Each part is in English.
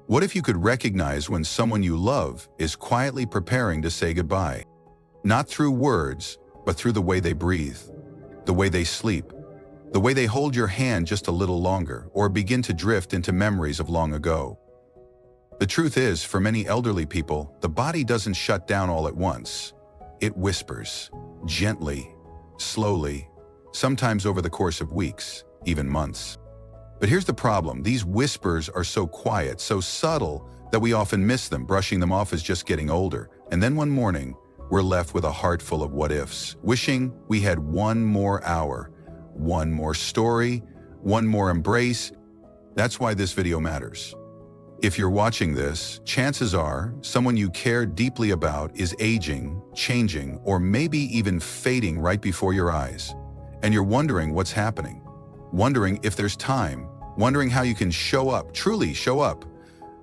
What if you could recognize when someone you love is quietly preparing to say goodbye? Not through words, but through the way they breathe, the way they sleep, the way they hold your hand just a little longer or begin to drift into memories of long ago. The truth is, for many elderly people, the body doesn't shut down all at once. It whispers, gently, slowly, sometimes over the course of weeks, even months. But here's the problem. These whispers are so quiet, so subtle, that we often miss them, brushing them off as just getting older. And then one morning, we're left with a heart full of what-ifs, wishing we had one more hour, one more story, one more embrace. That's why this video matters. If you're watching this, chances are someone you care deeply about is aging, changing, or maybe even fading right before your eyes. And you're wondering what's happening, wondering if there's time, wondering how you can show up, truly show up,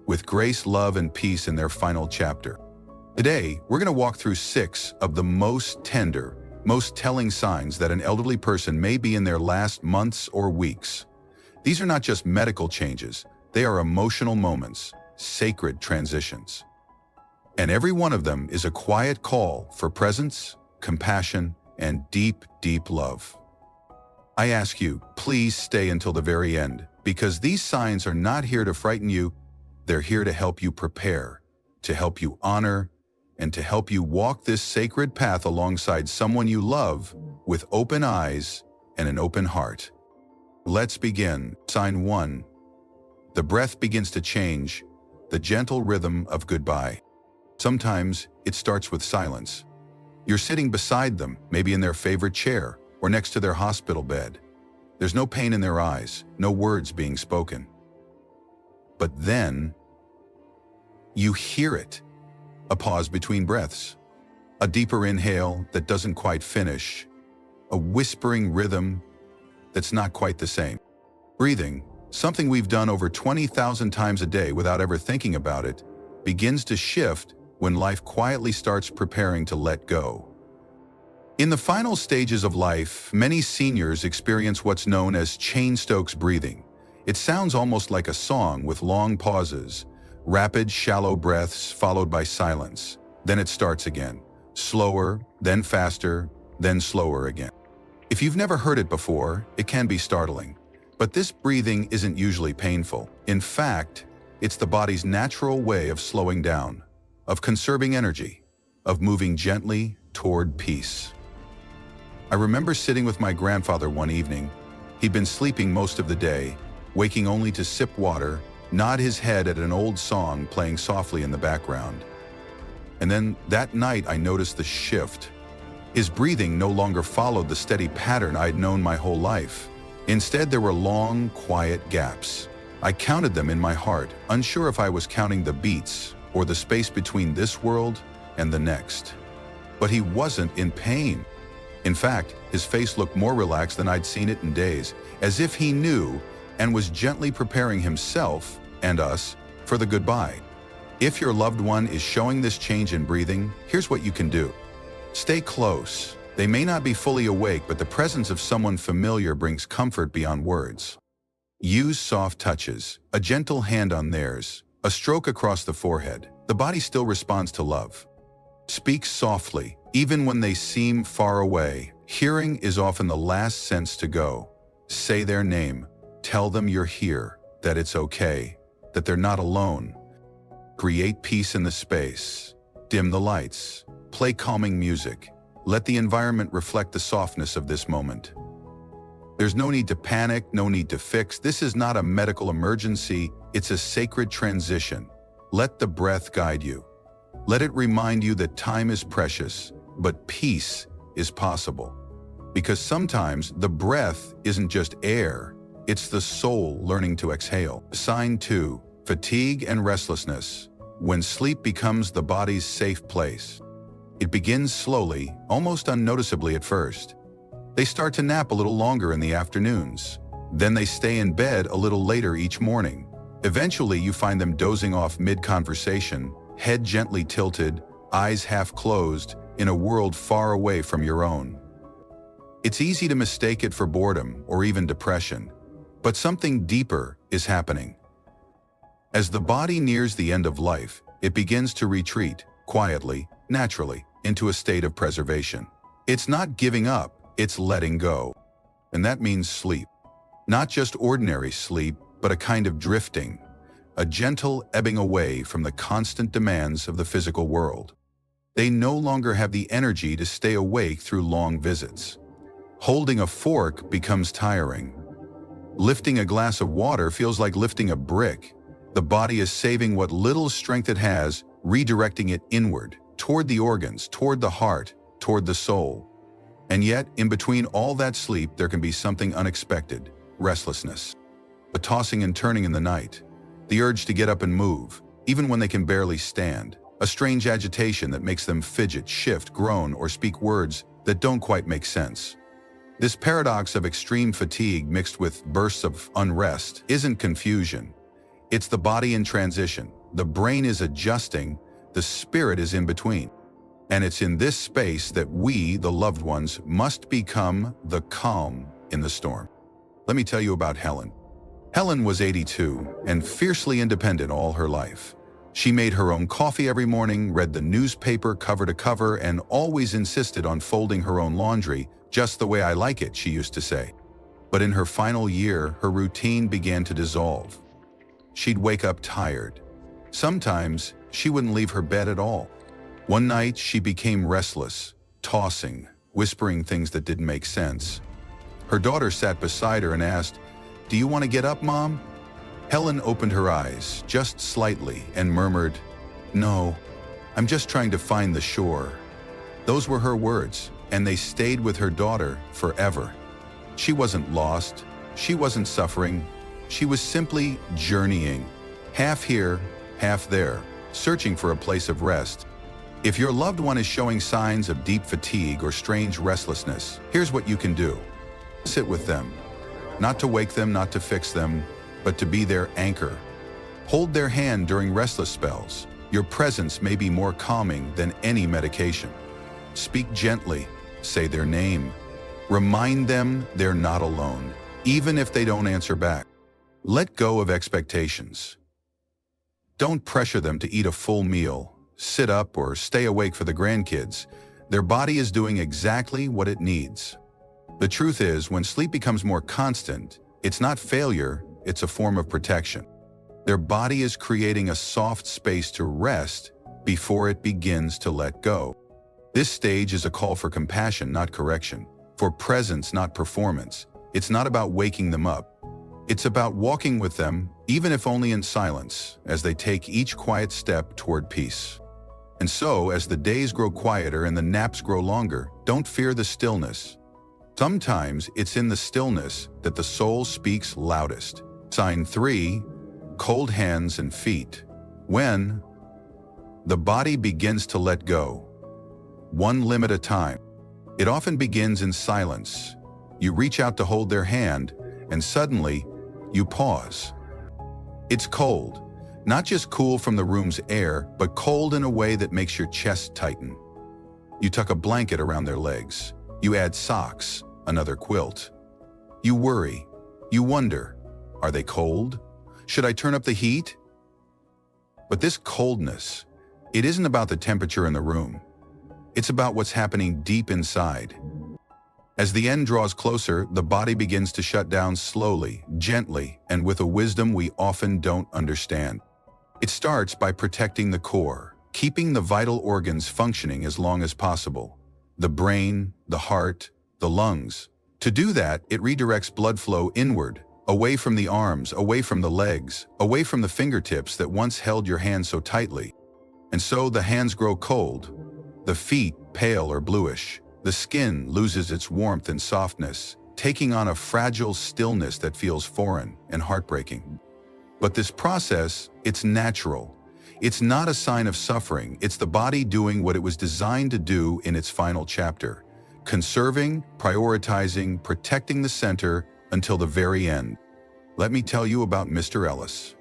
with grace, love, and peace in their final chapter. Today, we're going to walk through 6 of the most tender, most telling signs that an elderly person may be in their last months or weeks. These are not just medical changes. They are emotional moments, sacred transitions. And every one of them is a quiet call for presence, compassion, and deep, deep love. I ask you, please stay until the very end, because these signs are not here to frighten you. They're here to help you prepare, to help you honor, and to help you walk this sacred path alongside someone you love with open eyes and an open heart. Let's begin. Sign 1. The breath begins to change, the gentle rhythm of goodbye. Sometimes it starts with silence. You're sitting beside them, maybe in their favorite chair or next to their hospital bed. There's no pain in their eyes, no words being spoken. But then, you hear it. A pause between breaths. A deeper inhale that doesn't quite finish. A whispering rhythm that's not quite the same. Breathing, something we've done over 20,000 times a day without ever thinking about it, begins to shift when life quietly starts preparing to let go. In the final stages of life, many seniors experience what's known as Cheyne-Stokes breathing. It sounds almost like a song with long pauses, rapid, shallow breaths followed by silence. Then it starts again, slower, then faster, then slower again. If you've never heard it before, it can be startling. But this breathing isn't usually painful. In fact, it's the body's natural way of slowing down, of conserving energy, of moving gently toward peace. I remember sitting with my grandfather one evening. He'd been sleeping most of the day, waking only to sip water, nod his head at an old song playing softly in the background. And then that night I noticed the shift. His breathing no longer followed the steady pattern I'd known my whole life. Instead, there were long, quiet gaps. I counted them in my heart, unsure if I was counting the beats or the space between this world and the next. But he wasn't in pain. In fact, his face looked more relaxed than I'd seen it in days, as if he knew and was gently preparing himself and us for the goodbye. If your loved one is showing this change in breathing, here's what you can do. Stay close. They may not be fully awake, but the presence of someone familiar brings comfort beyond words. Use soft touches, a gentle hand on theirs, a stroke across the forehead. The body still responds to love. Speak softly, even when they seem far away. Hearing is often the last sense to go. Say their name. Tell them you're here, that it's okay, that they're not alone. Create peace in the space. Dim the lights. Play calming music. Let the environment reflect the softness of this moment. There's no need to panic, no need to fix. This is not a medical emergency, it's a sacred transition. Let the breath guide you. Let it remind you that time is precious, but peace is possible. Because sometimes the breath isn't just air, it's the soul learning to exhale. Sign 2, fatigue and restlessness. When sleep becomes the body's safe place. It begins slowly, almost unnoticeably at first. They start to nap a little longer in the afternoons. Then they stay in bed a little later each morning. Eventually, you find them dozing off mid-conversation, head gently tilted, eyes half closed, in a world far away from your own. It's easy to mistake it for boredom or even depression, but something deeper is happening. As the body nears the end of life, it begins to retreat, quietly, naturally, into a state of preservation. It's not giving up, it's letting go. And that means sleep. Not just ordinary sleep, but a kind of drifting, a gentle ebbing away from the constant demands of the physical world. They no longer have the energy to stay awake through long visits. Holding a fork becomes tiring. Lifting a glass of water feels like lifting a brick. The body is saving what little strength it has, redirecting it inward, toward the organs, toward the heart, toward the soul. And yet, in between all that sleep, there can be something unexpected: restlessness. A tossing and turning in the night. The urge to get up and move, even when they can barely stand. A strange agitation that makes them fidget, shift, groan, or speak words that don't quite make sense. This paradox of extreme fatigue mixed with bursts of unrest isn't confusion. It's the body in transition. The brain is adjusting, the spirit is in between. And it's in this space that we, the loved ones, must become the calm in the storm. Let me tell you about Helen. Helen was 82 and fiercely independent all her life. She made her own coffee every morning, read the newspaper cover to cover, and always insisted on folding her own laundry, just the way I like it, she used to say. But in her final year, her routine began to dissolve. She'd wake up tired. Sometimes, she wouldn't leave her bed at all. One night, she became restless, tossing, whispering things that didn't make sense. Her daughter sat beside her and asked, "Do you want to get up, Mom?" Helen opened her eyes, just slightly, and murmured, "No, I'm just trying to find the shore." Those were her words, and they stayed with her daughter forever. She wasn't lost, she wasn't suffering, she was simply journeying, half here, half there, searching for a place of rest. If your loved one is showing signs of deep fatigue or strange restlessness, here's what you can do. Sit with them. Not to wake them, not to fix them, but to be their anchor. Hold their hand during restless spells. Your presence may be more calming than any medication. Speak gently, say their name. Remind them they're not alone, even if they don't answer back. Let go of expectations. Don't pressure them to eat a full meal, sit up, or stay awake for the grandkids. Their body is doing exactly what it needs. The truth is, when sleep becomes more constant, it's not failure, it's a form of protection. Their body is creating a soft space to rest before it begins to let go. This stage is a call for compassion, not correction, for presence, not performance. It's not about waking them up. It's about walking with them, even if only in silence, as they take each quiet step toward peace. And so, as the days grow quieter and the naps grow longer, don't fear the stillness. Sometimes it's in the stillness that the soul speaks loudest. Sign 3, cold hands and feet. When the body begins to let go, one limb at a time. It often begins in silence. You reach out to hold their hand, and suddenly, you pause. It's cold, not just cool from the room's air, but cold in a way that makes your chest tighten. You tuck a blanket around their legs. You add socks, another quilt. You worry. You wonder, are they cold? Should I turn up the heat? But this coldness, it isn't about the temperature in the room. It's about what's happening deep inside. As the end draws closer, the body begins to shut down slowly, gently, and with a wisdom we often don't understand. It starts by protecting the core, keeping the vital organs functioning as long as possible. The brain, the heart, the lungs. To do that, it redirects blood flow inward, away from the arms, away from the legs, away from the fingertips that once held your hand so tightly. And so the hands grow cold, the feet pale or bluish. The skin loses its warmth and softness, taking on a fragile stillness that feels foreign and heartbreaking. But this process, it's natural. It's not a sign of suffering. It's the body doing what it was designed to do in its final chapter, conserving, prioritizing, protecting the center until the very end. Let me tell you about Mr. Ellis.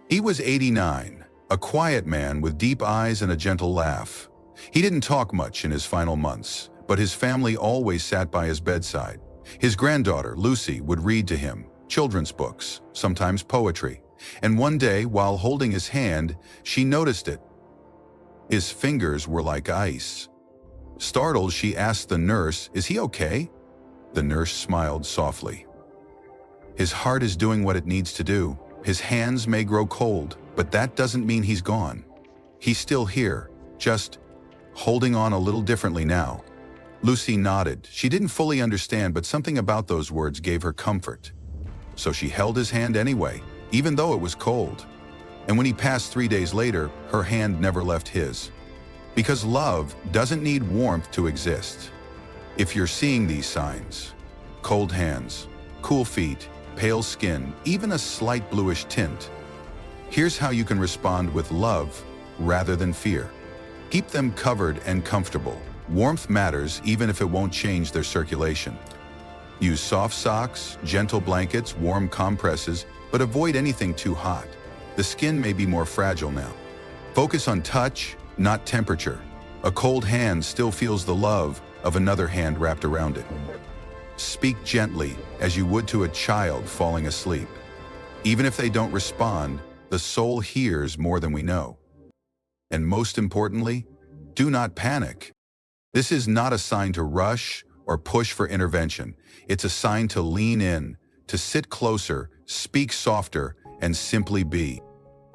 He was 89, a quiet man with deep eyes and a gentle laugh. He didn't talk much in his final months, but his family always sat by his bedside. His granddaughter, Lucy, would read to him, children's books, sometimes poetry. And one day, while holding his hand, she noticed it. His fingers were like ice. Startled, she asked the nurse, "Is he okay?" The nurse smiled softly. "His heart is doing what it needs to do. His hands may grow cold, but that doesn't mean he's gone. He's still here, just holding on a little differently now." Lucy nodded. She didn't fully understand, but something about those words gave her comfort. So she held his hand anyway, even though it was cold. And when he passed 3 days later, her hand never left his. Because love doesn't need warmth to exist. If you're seeing these signs, cold hands, cool feet, pale skin, even a slight bluish tint, here's how you can respond with love rather than fear. Keep them covered and comfortable. Warmth matters even if it won't change their circulation. Use soft socks, gentle blankets, warm compresses, but avoid anything too hot. The skin may be more fragile now. Focus on touch, not temperature. A cold hand still feels the love of another hand wrapped around it. Speak gently as you would to a child falling asleep. Even if they don't respond, the soul hears more than we know. And most importantly, do not panic. This is not a sign to rush or push for intervention. It's a sign to lean in, to sit closer, speak softer, and simply be.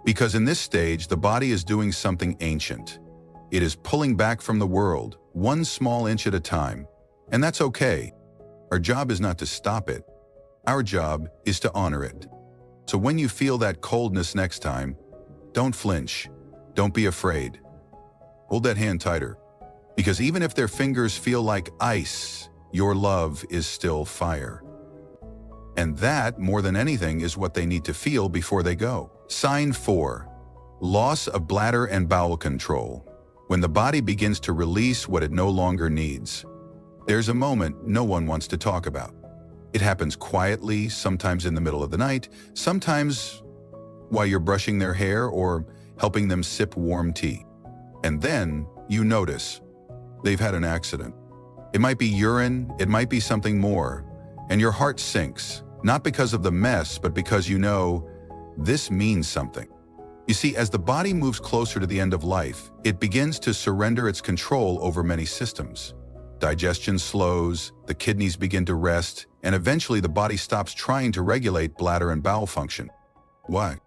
Because in this stage, the body is doing something ancient. It is pulling back from the world, one small inch at a time. And that's okay. Our job is not to stop it. Our job is to honor it. So when you feel that coldness next time, don't flinch. Don't be afraid. Hold that hand tighter. Because even if their fingers feel like ice, your love is still fire. And that, more than anything, is what they need to feel before they go. Sign 4. Loss of bladder and bowel control. When the body begins to release what it no longer needs. There's a moment no one wants to talk about. It happens quietly, sometimes in the middle of the night, sometimes while you're brushing their hair or helping them sip warm tea. And then you notice they've had an accident. It might be urine, it might be something more, and your heart sinks, not because of the mess, but because you know this means something. You see, as the body moves closer to the end of life, it begins to surrender its control over many systems. Digestion slows, the kidneys begin to rest, and eventually the body stops trying to regulate bladder and bowel function. Why?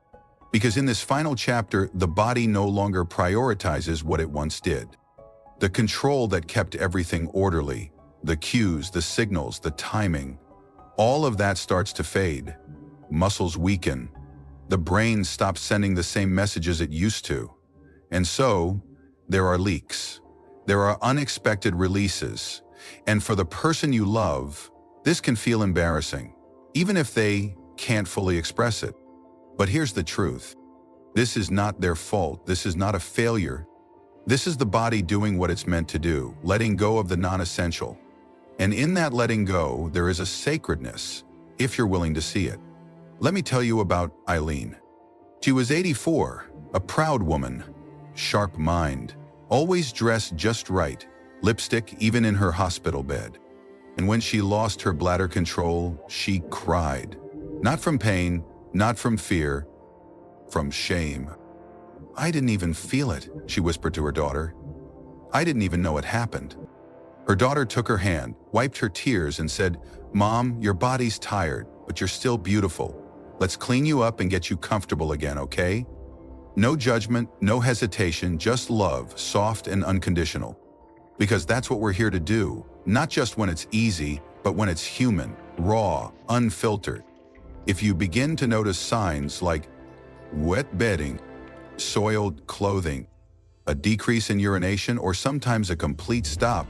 Because in this final chapter, the body no longer prioritizes what it once did. The control that kept everything orderly, the cues, the signals, the timing, all of that starts to fade. Muscles weaken. The brain stops sending the same messages it used to. And so, there are leaks. There are unexpected releases. And for the person you love, this can feel embarrassing, even if they can't fully express it. But here's the truth. This is not their fault. This is not a failure. This is the body doing what it's meant to do, letting go of the non-essential. And in that letting go, there is a sacredness, if you're willing to see it. Let me tell you about Eileen. She was 84, a proud woman, sharp mind, always dressed just right, lipstick even in her hospital bed. And when she lost her bladder control, she cried. Not from pain, not from fear, from shame. "I didn't even feel it," she whispered to her daughter. "I didn't even know it happened." Her daughter took her hand, wiped her tears, and said, "Mom, your body's tired, but you're still beautiful. Let's clean you up and get you comfortable again, okay?" No judgment, no hesitation, just love, soft and unconditional. Because that's what we're here to do, not just when it's easy, but when it's human, raw, unfiltered. If you begin to notice signs like wet bedding, soiled clothing, a decrease in urination, or sometimes a complete stop,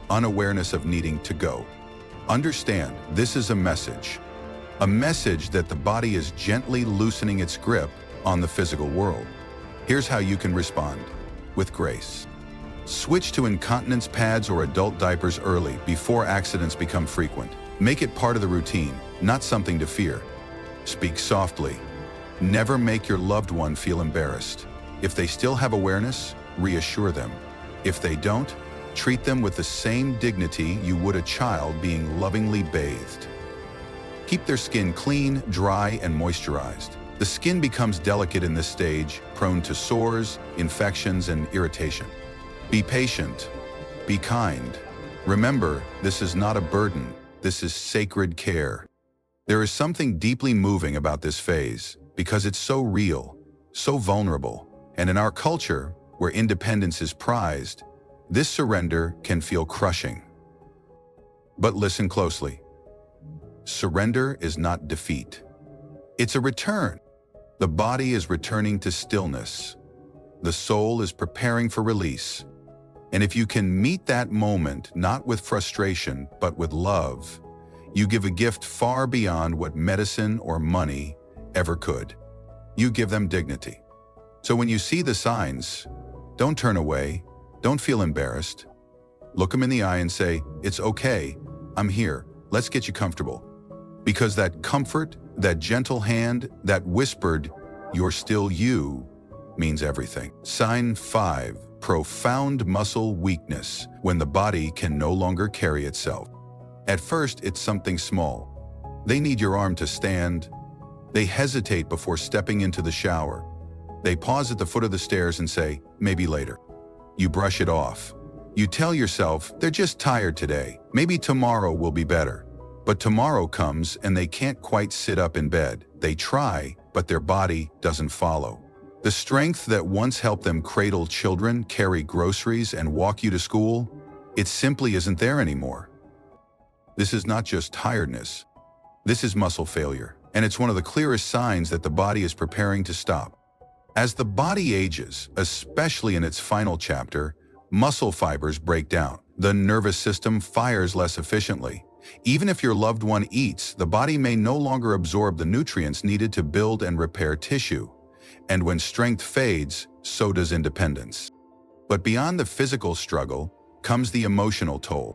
unawareness of needing to go, understand this is a message that the body is gently loosening its grip on the physical world. Here's how you can respond with grace. Switch to incontinence pads or adult diapers early, before accidents become frequent. Make it part of the routine, not something to fear. Speak softly. Never make your loved one feel embarrassed. If they still have awareness, reassure them. If they don't, treat them with the same dignity you would a child being lovingly bathed. Keep their skin clean, dry, and moisturized. The skin becomes delicate in this stage, prone to sores, infections, and irritation. Be patient. Be kind. Remember, this is not a burden. This is sacred care. There is something deeply moving about this phase because it's so real, so vulnerable, and in our culture, where independence is prized, this surrender can feel crushing. But listen closely. Surrender is not defeat. It's a return. The body is returning to stillness. The soul is preparing for release. And if you can meet that moment, not with frustration, but with love, you give a gift far beyond what medicine or money ever could. You give them dignity. So when you see the signs, don't turn away. Don't feel embarrassed. Look them in the eye and say, "It's okay. I'm here. Let's get you comfortable." Because that comfort, that gentle hand, that whispered, "You're still you," means everything. Sign 5, profound muscle weakness, when the body can no longer carry itself. At first, it's something small. They need your arm to stand. They hesitate before stepping into the shower. They pause at the foot of the stairs and say, "Maybe later." You brush it off. You tell yourself, "They're just tired today. Maybe tomorrow will be better." But tomorrow comes and they can't quite sit up in bed. They try, but their body doesn't follow. The strength that once helped them cradle children, carry groceries, and walk you to school, it simply isn't there anymore. This is not just tiredness. This is muscle failure, and it's one of the clearest signs that the body is preparing to stop. As the body ages, especially in its final chapter, muscle fibers break down. The nervous system fires less efficiently. Even if your loved one eats, the body may no longer absorb the nutrients needed to build and repair tissue. And when strength fades, so does independence. But beyond the physical struggle comes the emotional toll.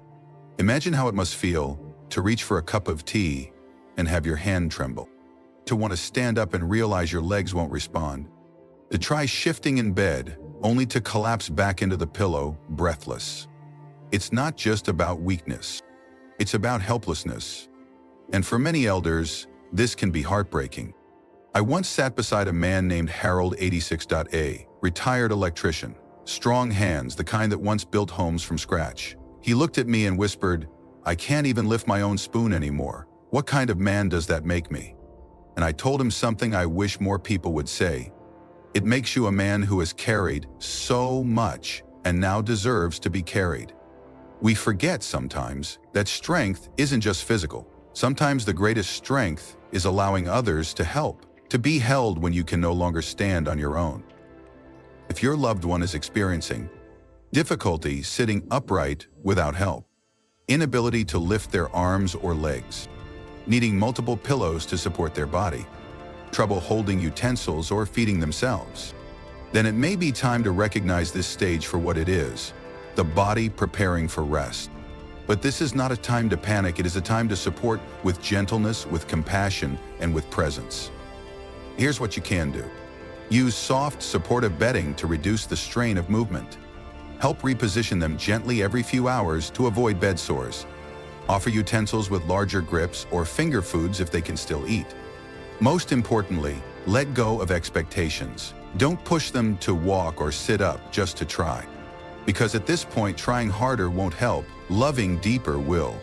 Imagine how it must feel to reach for a cup of tea and have your hand tremble. To want to stand up and realize your legs won't respond. To try shifting in bed, only to collapse back into the pillow, breathless. It's not just about weakness. It's about helplessness. And for many elders, this can be heartbreaking. I once sat beside a man named Harold 86A, retired electrician. Strong hands, the kind that once built homes from scratch. He looked at me and whispered, "I can't even lift my own spoon anymore. What kind of man does that make me?" And I told him something I wish more people would say. It makes you a man who has carried so much and now deserves to be carried. We forget sometimes that strength isn't just physical. Sometimes the greatest strength is allowing others to help, to be held when you can no longer stand on your own. If your loved one is experiencing difficulty sitting upright without help, inability to lift their arms or legs, needing multiple pillows to support their body, trouble holding utensils or feeding themselves, then it may be time to recognize this stage for what it is, the body preparing for rest. But this is not a time to panic. It is a time to support with gentleness, with compassion, and with presence. Here's what you can do. Use soft, supportive bedding to reduce the strain of movement. Help reposition them gently every few hours to avoid bed sores. Offer utensils with larger grips or finger foods if they can still eat. Most importantly, let go of expectations. Don't push them to walk or sit up just to try. Because at this point, trying harder won't help, loving deeper will.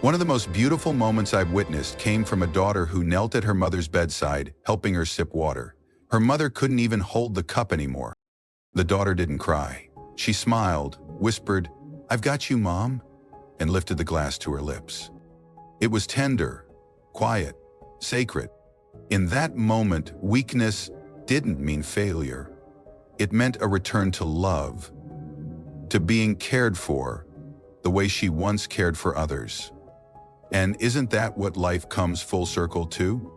One of the most beautiful moments I've witnessed came from a daughter who knelt at her mother's bedside, helping her sip water. Her mother couldn't even hold the cup anymore. The daughter didn't cry. She smiled, whispered, "I've got you, Mom," and lifted the glass to her lips. It was tender, quiet, sacred. In that moment, weakness didn't mean failure. It meant a return to love, to being cared for the way she once cared for others. And isn't that what life comes full circle to?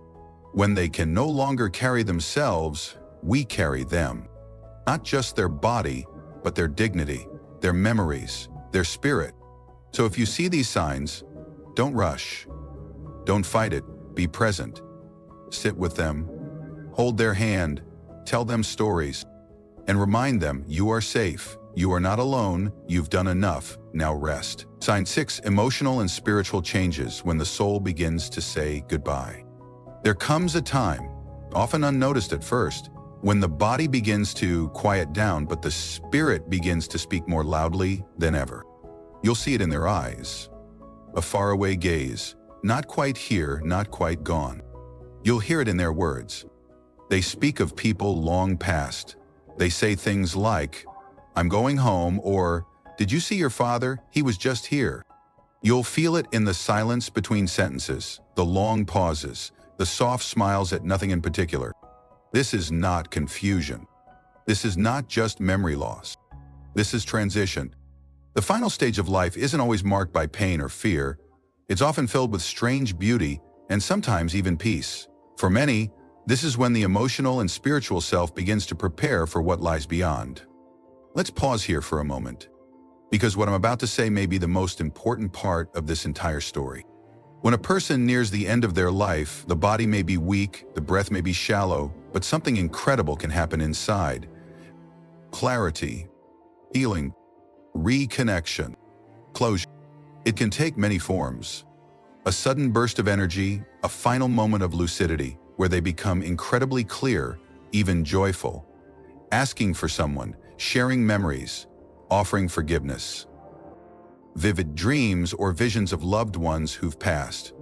When they can no longer carry themselves, we carry them. Not just their body, but their dignity, their memories, their spirit. So if you see these signs, don't rush. Don't fight it. Be present. Sit with them. Hold their hand. Tell them stories. And remind them you are safe. You are not alone. You've done enough. Now rest. Sign 6, emotional and spiritual changes when the soul begins to say goodbye. There comes a time often unnoticed at first. When the body begins to quiet down, but the spirit begins to speak more loudly than ever. You'll see it in their eyes. A faraway gaze, not quite here, not quite gone. You'll hear it in their words. They speak of people long past. They say things like, "I'm going home," or "Did you see your father? He was just here." You'll feel it in the silence between sentences, the long pauses, the soft smiles at nothing in particular. This is not confusion. This is not just memory loss. This is transition. The final stage of life isn't always marked by pain or fear. It's often filled with strange beauty and sometimes even peace. For many, this is when the emotional and spiritual self begins to prepare for what lies beyond. Let's pause here for a moment, because what I'm about to say may be the most important part of this entire story. When a person nears the end of their life, the body may be weak, the breath may be shallow, but something incredible can happen inside. Clarity, healing, reconnection, closure. It can take many forms. A sudden burst of energy, a final moment of lucidity, where they become incredibly clear, even joyful, asking for someone, sharing memories, offering forgiveness. Vivid dreams or visions of loved ones who've passed.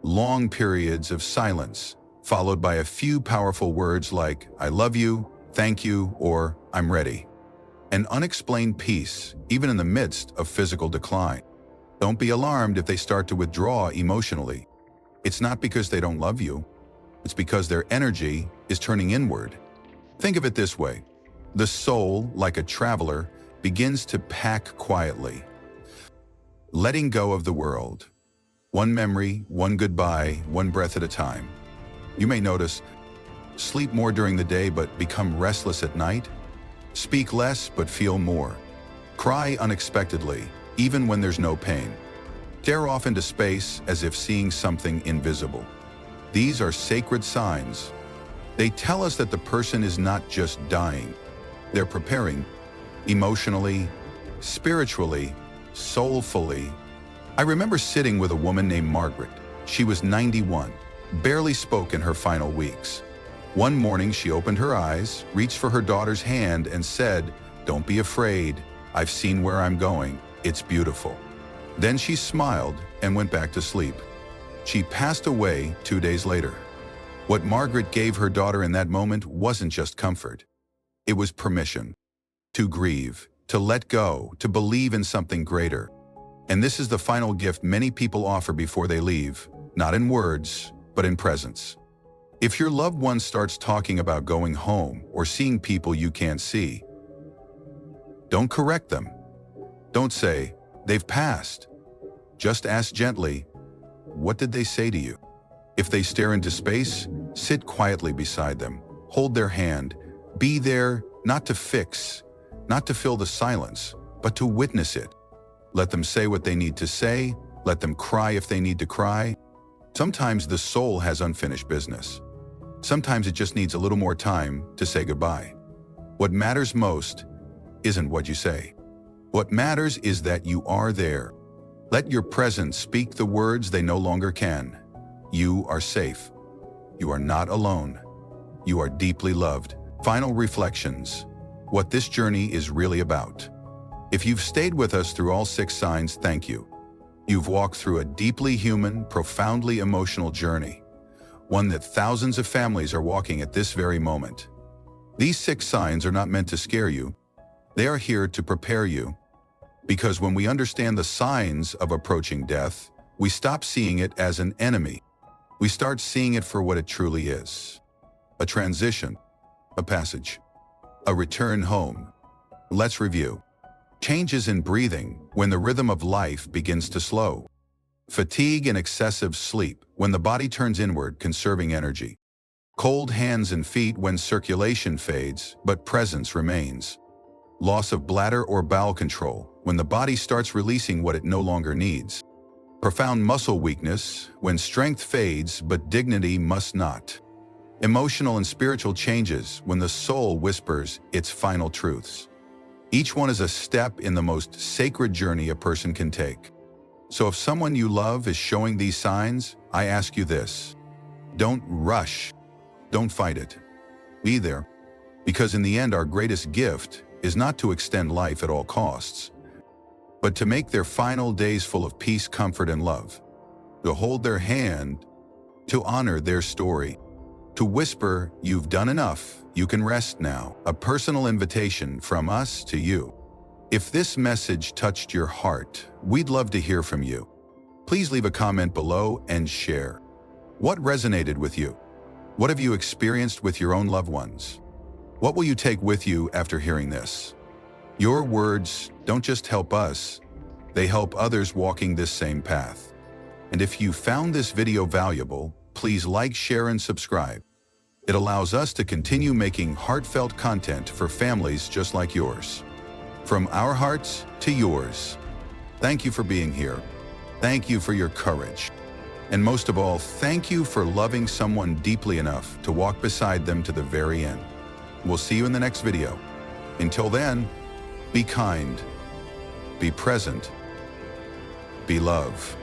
Long periods of silence, followed by a few powerful words like, "I love you," "Thank you," or "I'm ready." An unexplained peace, even in the midst of physical decline. Don't be alarmed if they start to withdraw emotionally. It's not because they don't love you. It's because their energy is turning inward. Think of it this way. The soul, like a traveler, begins to pack quietly, letting go of the world. One memory, one goodbye, one breath at a time. You may notice, sleep more during the day but become restless at night. Speak less but feel more. Cry unexpectedly, even when there's no pain. Stare off into space as if seeing something invisible. These are sacred signs. They tell us that the person is not just dying. They're preparing emotionally, spiritually, soulfully. I remember sitting with a woman named Margaret. She was 91, barely spoke in her final weeks. One morning she opened her eyes, reached for her daughter's hand and said, "Don't be afraid. I've seen where I'm going. It's beautiful." Then she smiled and went back to sleep. She passed away 2 days later. What Margaret gave her daughter in that moment wasn't just comfort. It was permission to grieve, to let go, to believe in something greater. And this is the final gift many people offer before they leave, not in words, but in presence. If your loved one starts talking about going home or seeing people you can't see, don't correct them. Don't say, "They've passed." Just ask gently, "What did they say to you?" If they stare into space, sit quietly beside them, hold their hand, be there not to fix, not to fill the silence, but to witness it. Let them say what they need to say, let them cry if they need to cry. Sometimes the soul has unfinished business. Sometimes it just needs a little more time to say goodbye. What matters most isn't what you say. What matters is that you are there. Let your presence speak the words they no longer can. You are safe. You are not alone. You are deeply loved. Final reflections. What this journey is really about. If you've stayed with us through all 6 signs, thank you. You've walked through a deeply human, profoundly emotional journey, one that thousands of families are walking at this very moment. These 6 signs are not meant to scare you. They are here to prepare you. Because when we understand the signs of approaching death, we stop seeing it as an enemy. We start seeing it for what it truly is. A transition, a passage, a return home. Let's review. Changes in breathing when the rhythm of life begins to slow. Fatigue and excessive sleep when the body turns inward, conserving energy. Cold hands and feet when circulation fades, but presence remains. Loss of bladder or bowel control when the body starts releasing what it no longer needs. Profound muscle weakness when strength fades, but dignity must not. Emotional and spiritual changes when the soul whispers its final truths. Each one is a step in the most sacred journey a person can take. So if someone you love is showing these signs, I ask you this. Don't rush. Don't fight it. Be there. Because in the end, our greatest gift is not to extend life at all costs, but to make their final days full of peace, comfort, and love. To hold their hand, to honor their story, to whisper, "You've done enough, you can rest now." A personal invitation from us to you. If this message touched your heart, we'd love to hear from you. Please leave a comment below and share. What resonated with you? What have you experienced with your own loved ones? What will you take with you after hearing this? Your words don't just help us, they help others walking this same path. And if you found this video valuable, please like, share, and subscribe. It allows us to continue making heartfelt content for families just like yours. From our hearts to yours, thank you for being here. Thank you for your courage. And most of all, thank you for loving someone deeply enough to walk beside them to the very end. We'll see you in the next video. Until then, be kind, be present, be love.